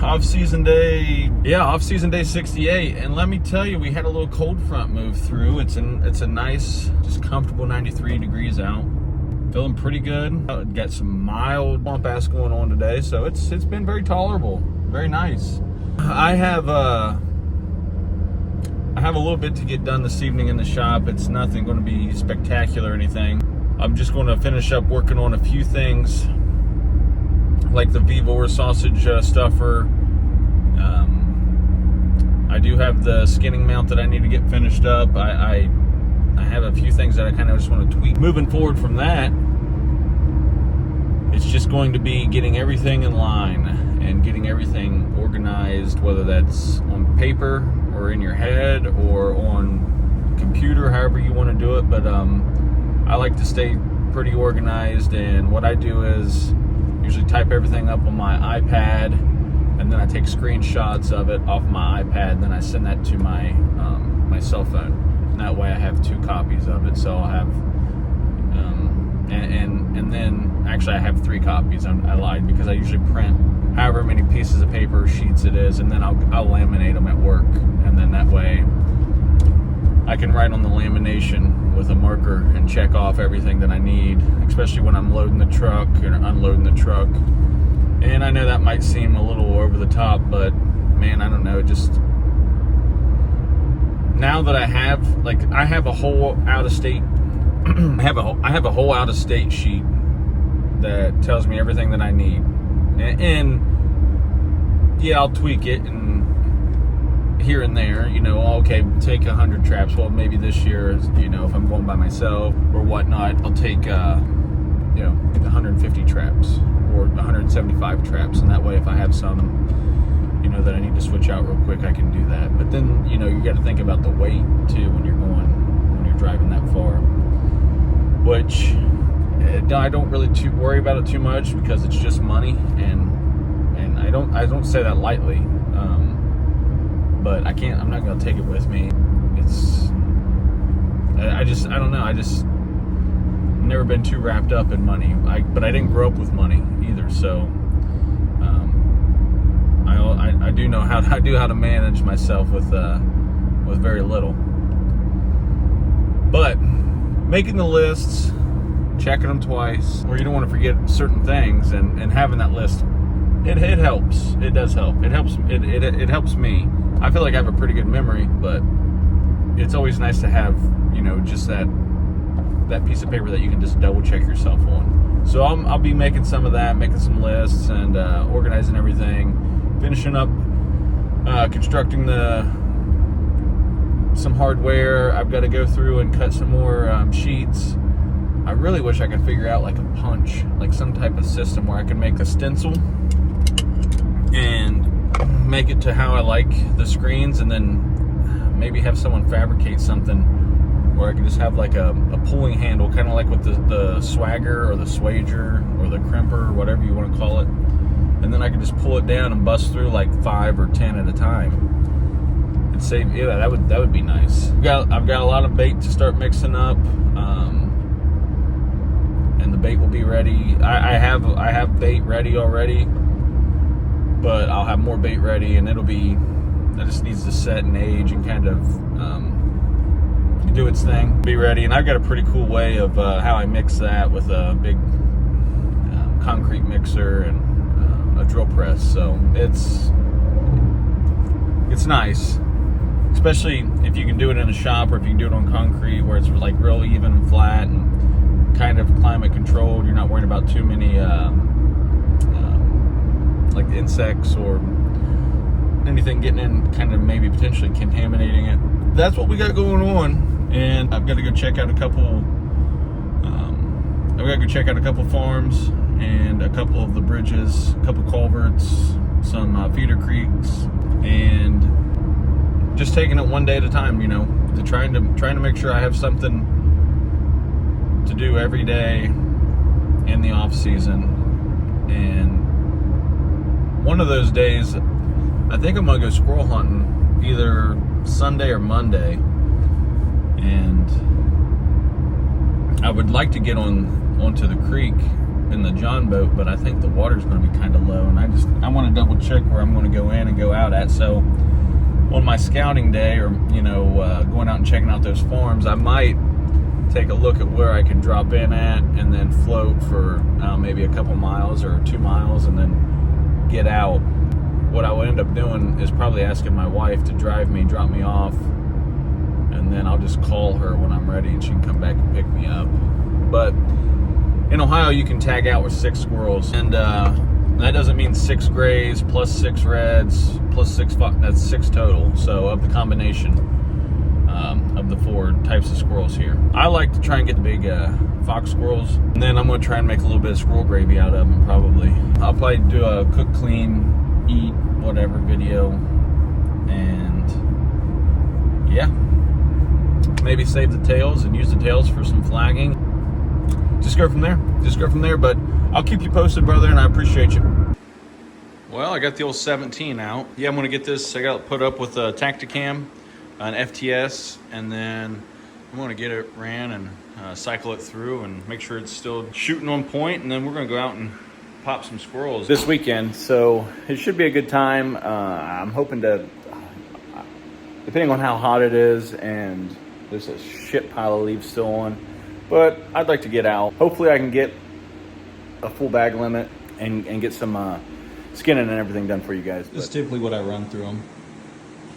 off-season day 68, and let me tell you, we had a little cold front move through. It's a nice, just comfortable 93 degrees out. Feeling pretty good. Got some mild bump ass going on today, so it's been very tolerable, very nice. I have a little bit to get done this evening in the shop. It's nothing going to be spectacular or anything. I'm just going to finish up working on a few things, like the Vivor sausage stuffer. I do have the skinning mount that I need to get finished up. I have a few things that I kind of just want to tweak. Moving forward from that, it's just going to be getting everything in line and getting everything organized, whether that's on paper or in your head or on computer, however you want to do it. But I like to stay pretty organized, and what I do is usually type everything up on my iPad, and then I take screenshots of it off my iPad, and then I send that to my my cell phone. And that way I have 2 copies of it. So I'll have and then actually I have 3 copies. I lied, because I usually print however many pieces of paper, sheets it is, and then I'll laminate them at work, and then that way I can write on the lamination with a marker and check off everything that I need, especially when I'm loading the truck or unloading the truck. And I know that might seem a little over the top, but man, I don't know, just now that I have a whole out-of-state I have a whole out-of-state sheet that tells me everything that I need. And yeah, I'll tweak it and here and there, okay, take 100 traps. Well, maybe this year, if I'm going by myself or whatnot, I'll take 150 traps or 175 traps, and that way if I have some that I need to switch out real quick, I can do that. But then you got to think about the weight too when you're driving that far, which I don't really worry about it too much, because it's just money, and I don't say that lightly. But I'm not going to take it with me. I don't know. Never been too wrapped up in money. But I didn't grow up with money either. So, I do know how to manage myself with very little. But making the lists, checking them twice, or you don't want to forget certain things, and having that list, it helps. It does help. It helps me. I feel like I have a pretty good memory, but it's always nice to have, just that piece of paper that you can just double check yourself on. So I'll be making some of that, making some lists, and organizing everything, finishing up constructing some hardware. I've got to go through and cut some more sheets. I really wish I could figure out like a punch, like some type of system where I can make a stencil and make it to how I like the screens, and then maybe have someone fabricate something where I can just have like a pulling handle, kind of like with the swagger or the swager or the crimper or whatever you want to call it, and then I can just pull it down and bust through like 5 or 10 at a time. And save, yeah, that would be nice. I've got a lot of bait to start mixing up, and the bait will be ready. I have bait ready already, but I'll have more bait ready, and that just needs to set and age and kind of do its thing, be ready. And I've got a pretty cool way of how I mix that with a big concrete mixer and a drill press. So it's nice, especially if you can do it in a shop, or if you can do it on concrete where it's like real even and flat and kind of climate controlled. You're not worrying about too many like insects or anything getting in, kind of maybe potentially contaminating it. That's what we got going on. And I've got to go check out a couple farms and a couple of the bridges, a couple culverts, some feeder creeks, and just taking it one day at a time, to trying to make sure I have something to do every day in the off season. And one of those days, I think I'm gonna go squirrel hunting either Sunday or Monday, and I would like to get onto the creek in the John boat, but I think the water's going to be kind of low, and I want to double check where I'm going to go in and go out at. So on my scouting day, or going out and checking out those farms, I might take a look at where I can drop in at and then float for maybe a couple miles or 2 miles and then get out. What I would end up doing is probably asking my wife to drive me, drop me off, and then I'll just call her when I'm ready and she can come back and pick me up. But in Ohio, you can tag out with 6 squirrels, and that doesn't mean 6 grays plus 6 reds plus 6 that's 6 total. So of the combination of the 4 types of squirrels here, I like to try and get the big fox squirrels, and then I'm going to try and make a little bit of squirrel gravy out of them. I'll probably do a cook, clean, eat, whatever video, and yeah, maybe save the tails and use the tails for some flagging. Just go from there. But I'll keep you posted, brother, and I appreciate you. Well, I got the old 17 out. Yeah, I'm gonna get this. I got it put up with a Tacticam, an FTS, and then I'm gonna get it ran and cycle it through and make sure it's still shooting on point, and then we're gonna go out and pop some squirrels this weekend. So it should be a good time. I'm hoping to, depending on how hot it is, and there's a shit pile of leaves still on, but I'd like to get out. Hopefully I can get a full bag limit and get some skinning and everything done for you guys. This is typically what I run through them.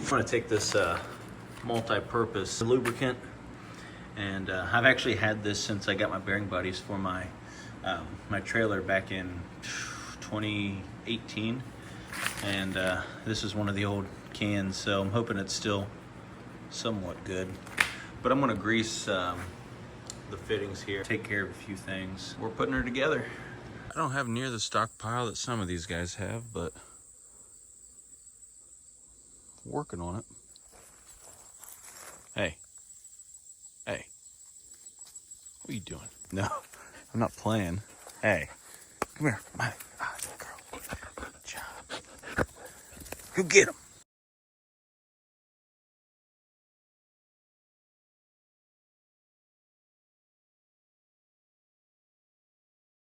I'm going to take this multi-purpose lubricant, and I've actually had this since I got my bearing buddies for my my trailer back in 2018, and this is one of the old cans, so I'm hoping it's still somewhat good. But I'm going to grease the fittings here, take care of a few things. We're putting her together. I don't have near the stockpile that some of these guys have, but working on it. Hey, what are you doing? No, I'm not playing. Hey, come here, my girl. Good job. Go get him.